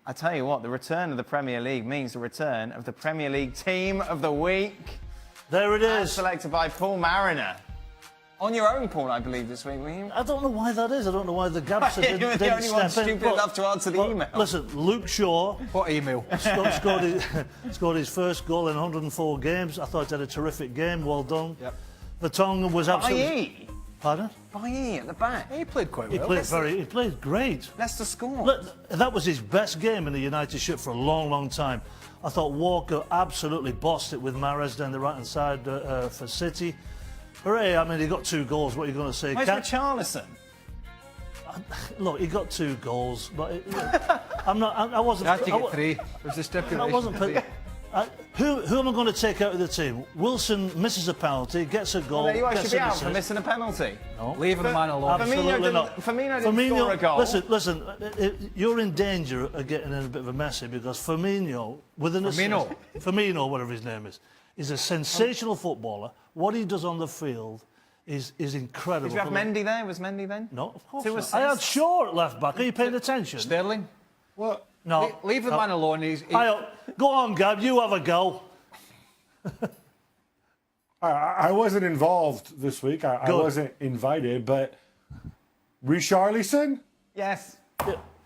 I tell you what, the return of the Premier League means the return of the Premier League Team of the Week. There it As is. selected by Paul Mariner. On your own, Paul, I believe, this week, were you? I don't know why that is. I don't know why the Gabs You didn't, were the didn't only one step in. stupid enough to answer the email. Listen, Luke Shaw What email? scored his first goal in 104 games. I thought he had a terrific game. Well done. Yep. Vertonghen was absolutely... Bailly. Pardon? Bailly at the back. He played quite well. He played great. Leicester score. Look, that was his best game in the United shirt for a long, long time. I thought Walker absolutely bossed it with Mahrez down the right-hand side for City. Hooray, I mean, he got 2 goals. What are you going to say? Where's Richarlison? Look, he got 2 goals, but I wasn't... You had to get 3. There's the stipulation. I wasn't... Who am I going to take out of the team? Wilson misses a penalty, gets a goal. Well, you gets should be an out assist. for missing a penalty. No. Leave the man alone. Absolutely not. Firmino didn't score a goal. Listen, you're in danger of getting in a bit of a messy because Firmino, with an assist, Firmino, whatever his name is a sensational footballer. What he does on the field is incredible. Did you have Mendy there? Was Mendy then? No, of course 2 not. assists. I had Shaw at left back. Are you paying attention? Sterling? What? No. Leave the man alone. Go on, Gab. You have a go. I wasn't involved this week. I wasn't invited, but Richarlison? Yes.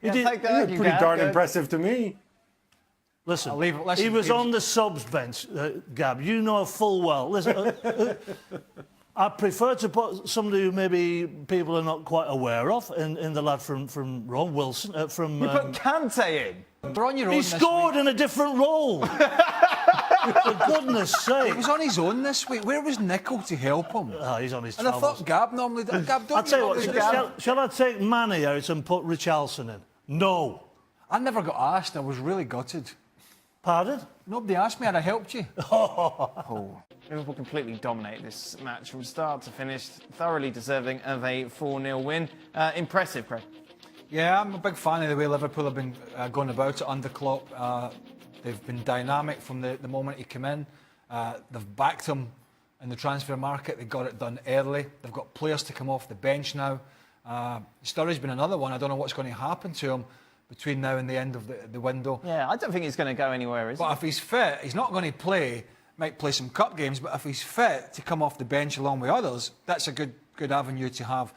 He did. Take that, Pretty darn impressive to me. Listen, listen, he was on the subs bench, Gab. You know full well. Listen, I prefer to put somebody who maybe people are not quite aware of in the lad from Rome, Wilson. You put Kante in. They're on your own. He scored in a different role. For goodness sake. He was on his own this week. Where was Nico to help him? He's on his And I travels. thought Gab normally... Gab, don't I'll tell you what, normally do that? shall I take Manny out and put Richarlison in? No. I never got asked. I was really gutted. Pardon? Nobody asked me and I helped you. Liverpool completely dominated this match from start to finish, thoroughly deserving of a 4-0 win. Impressive, Craig. Yeah, I'm a big fan of the way Liverpool have been going about it under Klopp. They've been dynamic from the moment he came in. They've backed him in the transfer market. They got it done early. They've got players to come off the bench now. Sturridge's been another one. I don't know what's going to happen to him between now and the end of the window. Yeah, I don't think he's going to go anywhere, is he? But if he's fit, he's not going to play. Might play some cup games, but if he's fit to come off the bench along with others, that's a good avenue to have.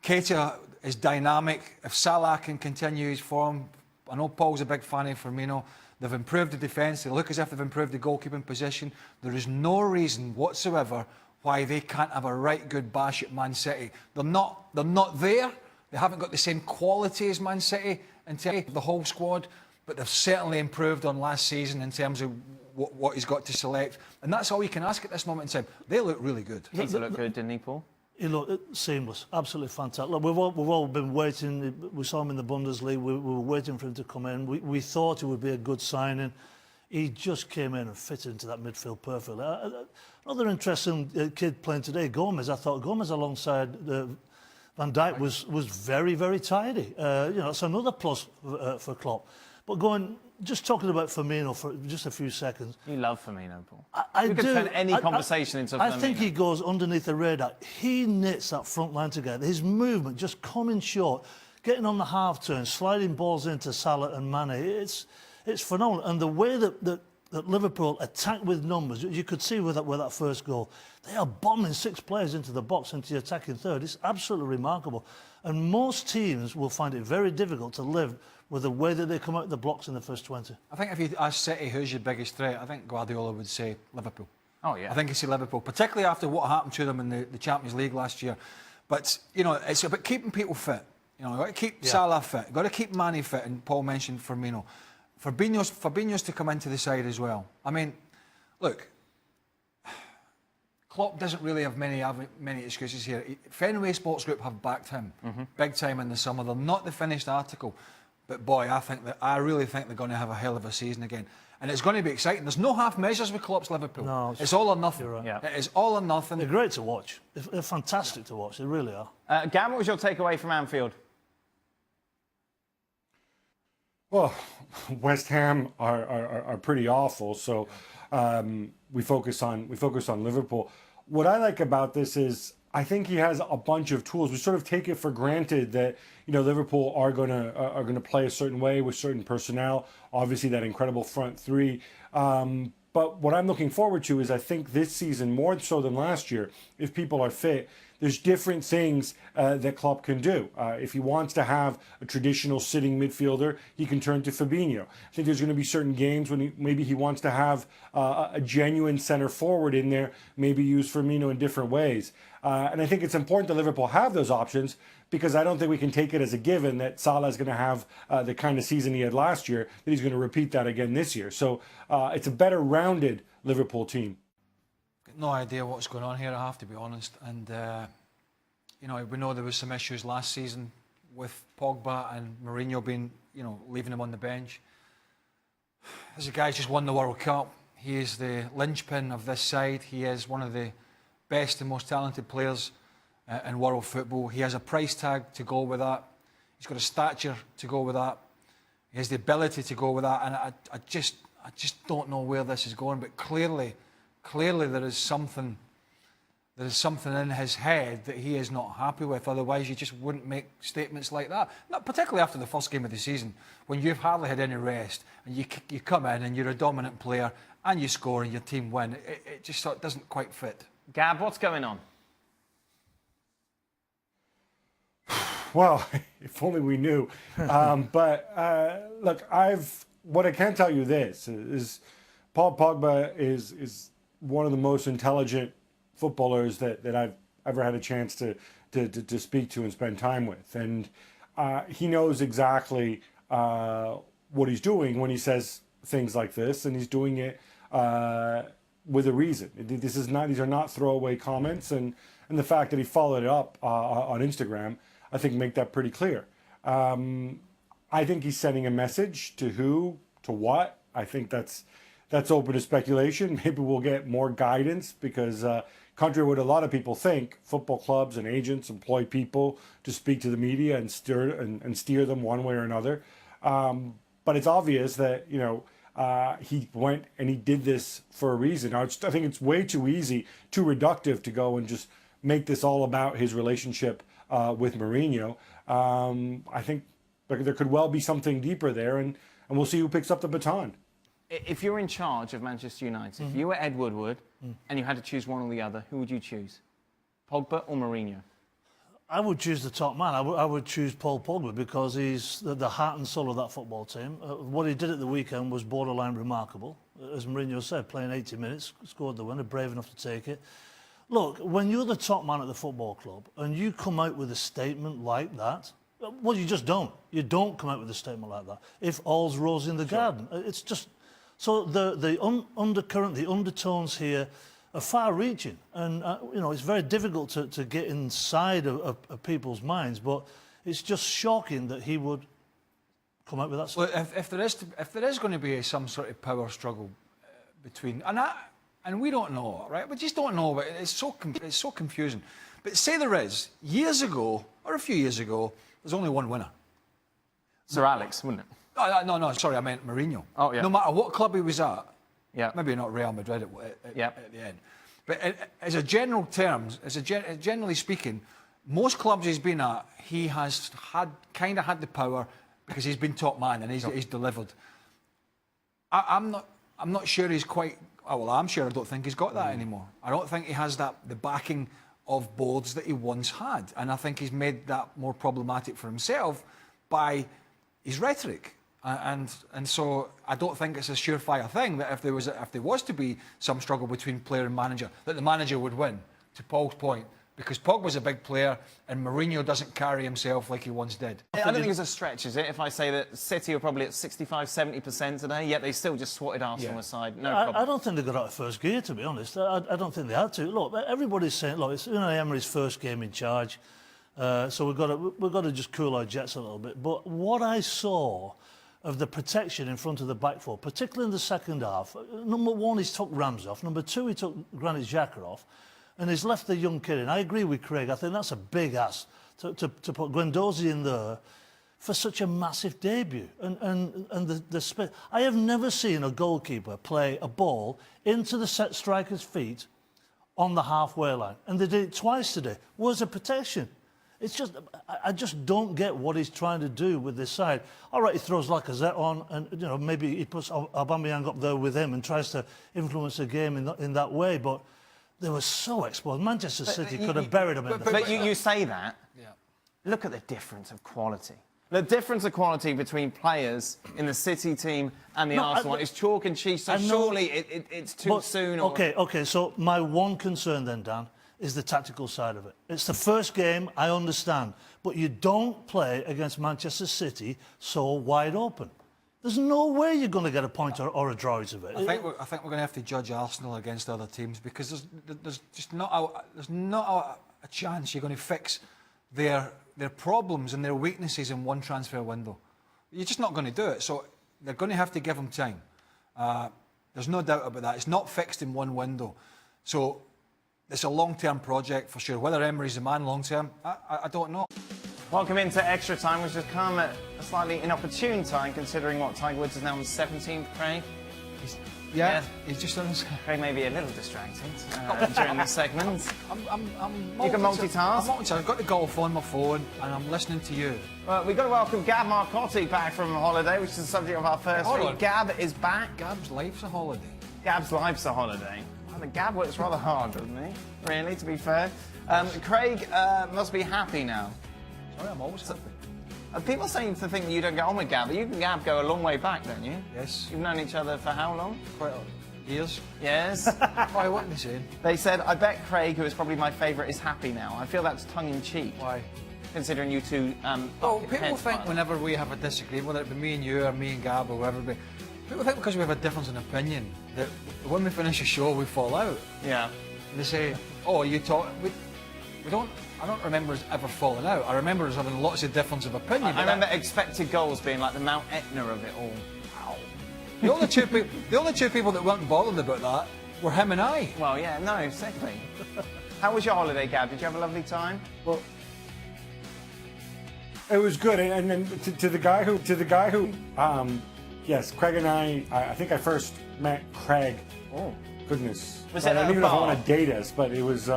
Keita is dynamic. If Salah can continue his form, I know Paul's a big fan of Firmino. They've improved the defence. They look as if they've improved the goalkeeping position. There is no reason whatsoever why they can't have a right good bash at Man City. They're not there. They haven't got the same quality as Man City in terms of the whole squad, but they've certainly improved on last season in terms of what he's got to select. And that's all you can ask at this moment in time. They look really good. He looked good, didn't he, Paul? He looked seamless, absolutely fantastic. Look, we've all been waiting. We saw him in the Bundesliga. We were waiting for him to come in. We thought it would be a good signing. He just came in and fitted into that midfield perfectly. Another interesting kid playing today, Gomez. I thought Gomez alongside Van Dijk was very, very tidy. It's another plus for Klopp. But just talking about Firmino for just a few seconds. You love Firmino, Paul. You could turn any conversation into Firmino. I think he goes underneath the radar. He knits that front line together. His movement, just coming short, getting on the half turn, sliding balls into Salah and Mane. It's phenomenal. And the way that Liverpool attack with numbers, you could see with that first goal, they are bombing 6 players into the box, into the attacking third. It's absolutely remarkable. And most teams will find it very difficult to live with the way that they come out of the blocks in the first 20. I think if you ask City who's your biggest threat, I think Guardiola would say Liverpool. Oh, yeah. I think he'd say Liverpool, particularly after what happened to them in the Champions League last year. But, it's about keeping people fit. You've got to keep Salah fit. You've got to keep Mane fit, and Paul mentioned Firmino. Fabinho's to come into the side as well. I mean, look, Klopp doesn't really have many excuses here. Fenway Sports Group have backed him big time in the summer. They're not the finished article. But boy, I really think they're going to have a hell of a season again. And it's going to be exciting. There's no half measures with Klopp's Liverpool. No, it's all or nothing. Right. Yeah. It is all or nothing. They're great to watch. They're fantastic to watch. They really are. Gam, what was your takeaway from Anfield? Well, West Ham are pretty awful, so we focus on Liverpool. What I like about this is I think he has a bunch of tools. We sort of take it for granted that Liverpool are gonna play a certain way with certain personnel. Obviously, that incredible front three. But what I'm looking forward to is I think this season more so than last year, if people are fit, there's different things that Klopp can do. If he wants to have a traditional sitting midfielder, he can turn to Fabinho. I think there's going to be certain games when maybe he wants to have a genuine center forward in there, maybe use Firmino in different ways. And I think it's important that Liverpool have those options because I don't think we can take it as a given that Salah is going to have the kind of season he had last year, that he's going to repeat that again this year. So it's a better rounded Liverpool team. No idea what's going on here, I have to be honest. And, we know there was some issues last season with Pogba and Mourinho being, leaving him on the bench. This guy's just won the World Cup. He is the linchpin of this side. He is one of the best and most talented players in world football. He has a price tag to go with that. He's got a stature to go with that. He has the ability to go with that. And I just don't know where this is going. But clearly there is something in his head that he is not happy with. Otherwise, you just wouldn't make statements like that. Not particularly after the first game of the season, when you've hardly had any rest, and you come in and you're a dominant player, and you score and your team win. It just sort of doesn't quite fit. Gab, what's going on? Well, if only we knew. But look, what I can tell you this is Paul Pogba is one of the most intelligent footballers that I've ever had a chance to speak to and spend time with. And he knows exactly what he's doing when he says things like this, and he's doing it with a reason. These are not throwaway comments, and the fact that he followed it up on Instagram, I think, make that pretty clear. I think he's sending a message to who, to what. I think that's open to speculation. Maybe we'll get more guidance because, contrary to what a lot of people think, football clubs and agents employ people to speak to the media and steer them one way or another. But it's obvious that he went and he did this for a reason. I think it's way too easy, too reductive to go and just make this all about his relationship with Mourinho. I think there could well be something deeper there, and we'll see who picks up the baton. If you're in charge of Manchester United, if you were Ed Woodward and you had to choose one or the other, who would you choose? Pogba or Mourinho? I would choose the top man. I would choose Paul Pogba because he's the heart and soul of that football team. What he did at the weekend was borderline remarkable. As Mourinho said, playing 80 minutes, scored the winner, brave enough to take it. Look, when you're the top man at the football club and you come out with a statement like that, well, you just don't. You don't come out with a statement like that. If all's rose in the garden, it's just... So the undercurrent, the undertones here are far-reaching, and it's very difficult to get inside of people's minds. But it's just shocking that he would come out with that. Well, if there is going to be some sort of power struggle between, and we don't know, right? We just don't know. But it's so confusing. But say there is, years ago or a few years ago, there's only one winner. Sir Alex, wouldn't it? No, sorry, I meant Mourinho. Oh, yeah. No matter what club he was at, yeah, maybe not Real Madrid at the end, but as a general terms, generally speaking, most clubs he's been at, he has had the power because he's been top man and he's delivered. I'm not sure he's quite. Oh, well, I'm sure I don't think he's got that anymore. I don't think he has the backing of boards that he once had, and I think he's made that more problematic for himself by his rhetoric. And so I don't think it's a surefire thing that if there was to be some struggle between player and manager, that the manager would win, to Paul's point, because Pogba's a big player and Mourinho doesn't carry himself like he once did. I don't think it's a stretch, is it, if I say that City are probably at 65-70% today, yet they still just swatted Arsenal aside? No problem. I don't think they got out of first gear, to be honest. I don't think they had to. Look, everybody's saying, look, it's Emery's first game in charge, so we've got to just cool our jets a little bit. But what I saw of the protection in front of the back four, particularly in the second half, number one, he's took Rams off. Number two, he took Granit Xhaka off. And he's left the young kid in. I agree with Craig. I think that's a big ask to put Guendouzi in there for such a massive debut. And the space. I have never seen a goalkeeper play a ball into the set striker's feet on the halfway line. And they did it twice today. Where's the protection? It's just, I just don't get what he's trying to do with this side. All right, he throws Lacazette on, and you know maybe he puts Aubameyang up there with him and tries to influence the game in that way. But they were so exposed. Manchester City could have buried them in the. But you say that. Yeah. Look at the difference of quality. The difference of quality between players in the City team and the Arsenal one is chalk and cheese. So surely it's too soon. Or... Okay. So my one concern then, Dan, is the tactical side of it. It's the first game, I understand, but you don't play against Manchester City so wide open. There's no way you're going to get a point or a draw out of it. I think we're going to have to judge Arsenal against other teams because there's just not a chance you're going to fix their problems and their weaknesses in one transfer window. You're just not going to do it. So they're going to have to give them time. There's no doubt about that. It's not fixed in one window. So it's a long-term project for sure. Whether Emery's the man long-term, I don't know. Welcome into extra time, which has come at a slightly inopportune time, considering what Tiger Woods is now on the 17th, Craig. Yeah, he's just on his... Craig may be a little distracted during this segment. I'm You can multitask. I've got the golf on my phone and I'm listening to you. Well, we've got to welcome Gab Marcotti back from holiday, which is the subject of our first Hold week. on. Gab is back. Gab's life's a holiday. Gab's life's a holiday. Well, the Gab works rather hard, doesn't he? Really, to be fair. Craig must be happy now. Sorry, I'm always happy. People seem to think that you don't get on with Gab, but you and Gab go a long way back, don't you? Yes. You've known each other for how long? Quite a years. Yes. Why, what are they saying? They said, I bet Craig, who is probably my favourite, is happy now. I feel that's tongue-in-cheek. Why? Considering you two... People heads think partner. whenever we have a disagreement, whether it be me and you or me and Gab or whoever, people think because we have a difference in opinion that when we finish a show we fall out. Yeah. And they say, oh, you talk... We don't... I don't remember us ever falling out. I remember us having lots of difference of opinion. I remember expected goals being like the Mount Etna of it all. Wow. The only two people that weren't bothered about that were him and I. Well, yeah, no, exactly. How was your holiday, Gab? Did you have a lovely time? Well, it was good, and then to the guy who, yes, Craig and I think I first met Craig. Oh, goodness! Was it I don't at a even know if I bar? want to date us, but it was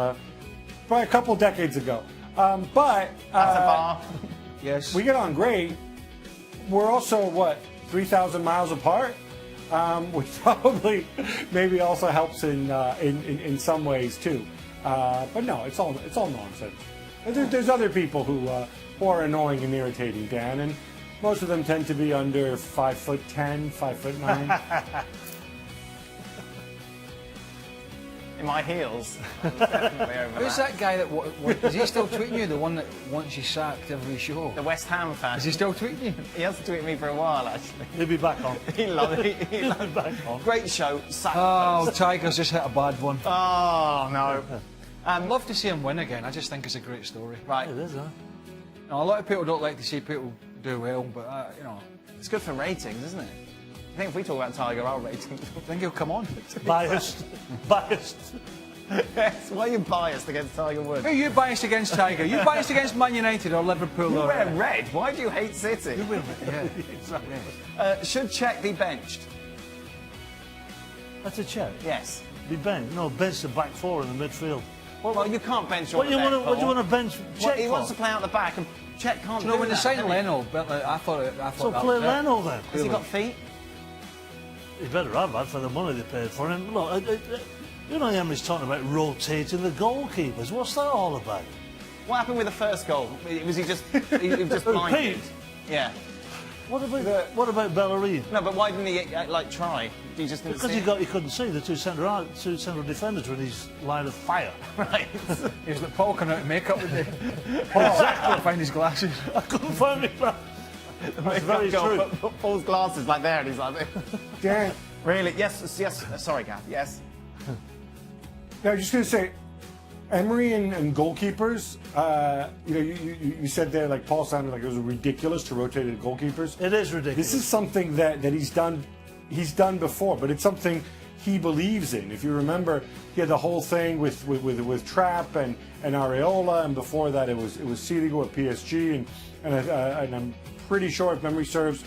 probably a couple decades ago. But At a bar? Yes. we get on great. We're also 3,000 miles apart, which probably maybe also helps in some ways too. But no, it's all nonsense. There's other people who are annoying and irritating, Dan, and most of them tend to be under 5'10", 5'9". In my heels. Definitely over Who's that guy that... is he still tweeting you? The one that wants you sacked every show? The West Ham fan. Is he still tweeting you? He hasn't tweeted me for a while, actually. He'll be back on. He loves it. He He'll loves be back on. Great show. Oh, Tiger's just hit a bad one. Oh, no. I'd love to see him win again. I just think it's a great story. Right. It is, huh? Now, a lot of people don't like to see people do well, but, you know, It's good for ratings, isn't it? I think if we talk about Tiger, our ratings. I think he'll come on. Biased. Yes, why are you biased against Tiger Woods? Who are you biased against, Tiger? You biased against Man United or Liverpool? You or... wear red. Why do you hate City? Yeah. Yeah. Should Czech be benched? That's a check. Yes. Be benched. No, bench the back four in the midfield. Well, you can't bench What do you want want to bench Czech He for? wants to play out the back, and Czech can't You know, do when they that, signed can he? Leno, I thought So that play was it. Leno then. Has he got feet? He better have that for the money they paid for him. Look, you know Emery's talking about rotating the goalkeepers. What's that all about? What happened with the first goal? Was he just blinded? Pete. Yeah. What about Bellerin? No, but why didn't he try? He just didn't Because see he couldn't see the two central defenders were in his line of fire. right. He was like Paul coming out of makeup with the... Exactly. Find his glasses. I couldn't find it. That's very true. Put Paul's glasses like there, and he's like, Dan, really? Yes. Sorry, Gav. Yes. now I'm just going to say, Emery and goalkeepers. You said there, like Paul sounded like it was ridiculous to rotate the goalkeepers. It is ridiculous. This is something that he's done. He's done before, but it's something he believes in. If you remember, he had the whole thing with Trapp and Areola, and before that it was Seedigo at PSG, and I'm pretty sure, if memory serves,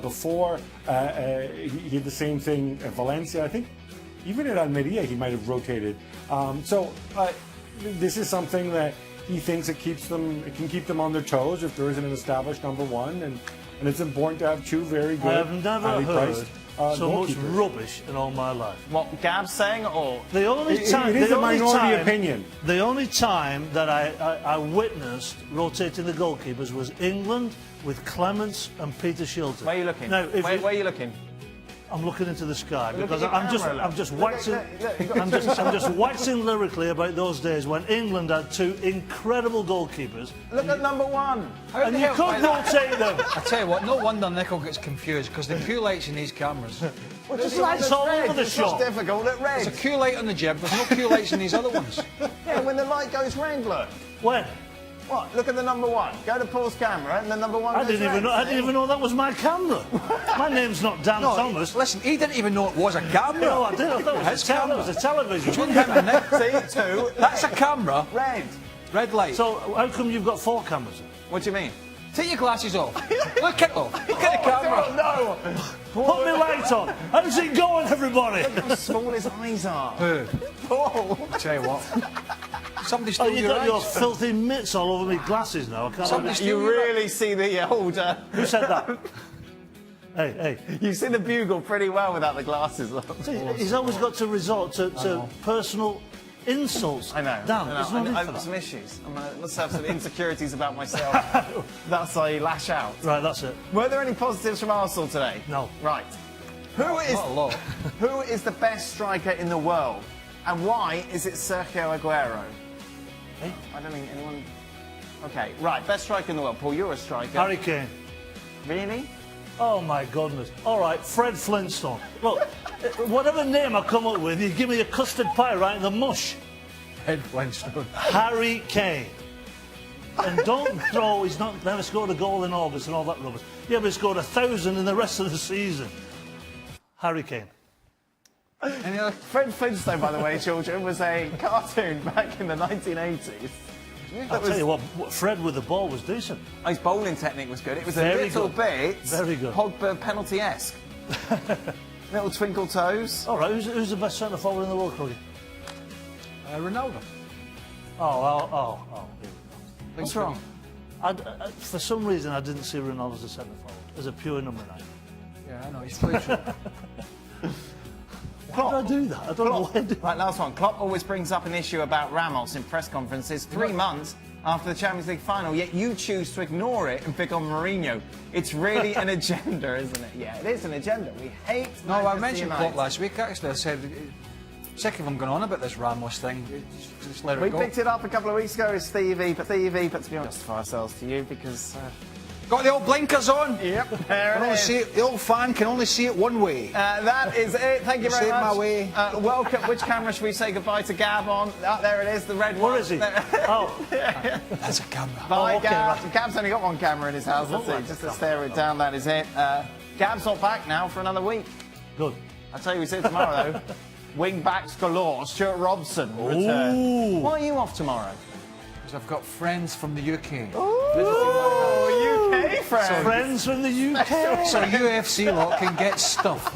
before he had the same thing at Valencia. I think even at Almeria, he might have rotated. This is something that he thinks it can keep them on their toes if there isn't an established number one, and it's important to have two very good, I have never highly heard priced so much goalkeepers. rubbish in all my life. What Gab's saying, or The only time, it is the a only minority time- opinion. The only time that I witnessed rotating the goalkeepers was England with Clements and Peter Shilton. where are you looking? Now, if where are you looking? I'm looking into the sky Look because at your I'm just camera, I'm look. just Look, waxing look, you've got I'm just waxing lyrically about those days when England had two incredible goalkeepers. Look at number one. And you could rotate them. I tell you what, no wonder Nickel gets confused because the Q lights in these cameras. Well, There's lights all over the It's shop. just difficult. Look, red. There's a Q light on the jib, there's no Q lights in these other ones. Yeah, when the light goes red, look. When? What? Look at the number one. Go to Paul's camera, and the number one. I goes didn't even red. know. I didn't even know that was my camera. My name's not Dan Thomas. Listen, he didn't even know it was a camera. No, I didn't. I thought it was, His that camera. was a television. Between him and Nick, See, two. that's a camera. Red. Red light. So how come you've got 4 cameras? What do you mean? Take your glasses off. Look at them. Look at the camera. Oh, no. Put me light on. How's it going, everybody? How small his eyes are. Who? Paul. Tell you what. Somebody Oh, stole you your got your eyes. filthy mitts all over me glasses now. I can't. Somebody Remember. steal You your really see the old. Who said that? Hey. You see the bugle pretty well without the glasses on. He's always got to resort to personal insults. I know. Dan, I there's know. no need I've for got that. some issues. I must have some insecurities about myself. That's why I lash out. Right, that's it. Were there any positives from Arsenal today? No. Right. Who is Not a lot. who is the best striker in the world, and why is it Sergio Aguero? Hey? I don't think anyone. Okay, right. Best striker in the world. Paul, you're a striker. Harry Kane. Really? Oh my goodness. All right, Fred Flintstone. Look, whatever name I come up with, you give me a custard pie right in the mush. Head Flintstone. Harry Kane. And don't throw, he's never scored a goal in August and all that rubbish. Yeah, but he scored 1,000 in the rest of the season. Harry Kane. Any other? Fred Flintstone, by the way, children, was a cartoon back in the 1980s. I'll tell you what, Fred with the ball was decent. His bowling technique was good. It was Very a little good. bit Very good. Pogba penalty-esque. Little twinkle toes. All right, who's the best centre forward in the world, Croogie? Ronaldo. Oh. What's wrong? For some reason, I didn't see Ronaldo as a centre forward, as a pure number 9. Yeah, I know. He's played short. Why did I do that? I don't know why I did. Right, last one. Klopp always brings up an issue about Ramos in press conferences 3 months after the Champions League final, yet you choose to ignore it and pick on Mourinho. It's really an agenda, isn't it? Yeah, it is an agenda. We hate No, I Manchester mentioned United. Klopp last week, actually. I said, sick of him going on about this Ramos thing. Just let We it go. picked it up a couple of weeks ago with Stevie, but to be honest, justify ourselves to you because... Got the old blinkers on. Yep, there Can it only is. see it, the old fan can only see it one way. That is it. Thank you very Saved much. my way. Welcome. Which camera should we say goodbye to Gab on? There it is, the red one. Where is he? There. Oh, That's a camera. Bye, okay, Gab. right. Gab's only got one camera in his house. That's like it. Just a to stare it down. That is it. Gab's not back now for another week. good. I'll tell you, we see it tomorrow though. Wing backs galore. Stuart Robson return. Ooh. Why are you off tomorrow? Because I've got friends from the UK. Oh, UK friends. Friends from the UK. So UFC lot can get stuff.